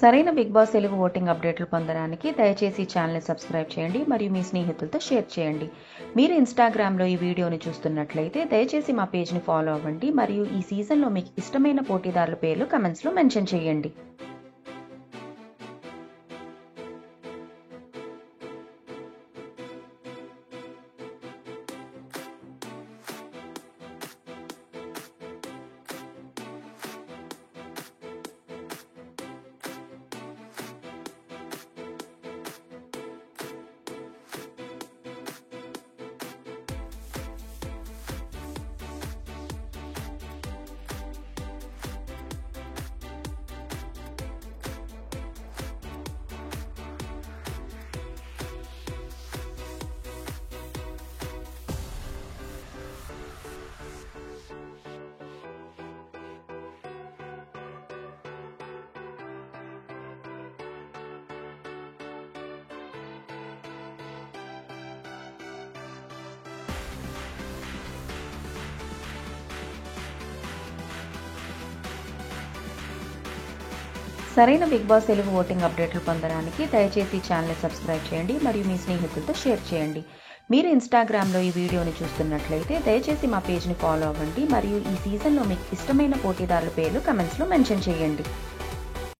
సరైన big boss Telugu voting అప్డేట్లు పొందడానికి దయచేసి ఈ ఛానల్ని సబ్స్క్రైబ్ చేయండి మరియు మీ స్నేహితులతో షేర్ చేయండి. మీరు ఇన్స్టాగ్రామ్లో ఈ వీడియోని చూస్తున్నట్లయితే దయచేసి మా పేజ్ని ఫాలో అవ్వండి మరియు ఈ సీజన్లో మీకు ఇష్టమైన పోటీదారుల పేర్లు కమెంట్స్లో మెన్షన్ చేయండి. సరైన బిగ్ బాస్ తెలుగు ఓటింగ్ అప్డేట్లు పొందడానికి దయచేసి ఈ ఛానల్ని సబ్స్క్రైబ్ చేయండి మరియు మీ స్నేహితులతో షేర్ చేయండి. మీరు ఇన్స్టాగ్రామ్లో ఈ వీడియోని చూస్తున్నట్లయితే దయచేసి మా పేజ్ని ఫాలో అవ్వండి మరియు ఈ సీజన్లో మీకు ఇష్టమైన పోటీదారుల పేర్లు కమెంట్స్లో మెన్షన్ చేయండి.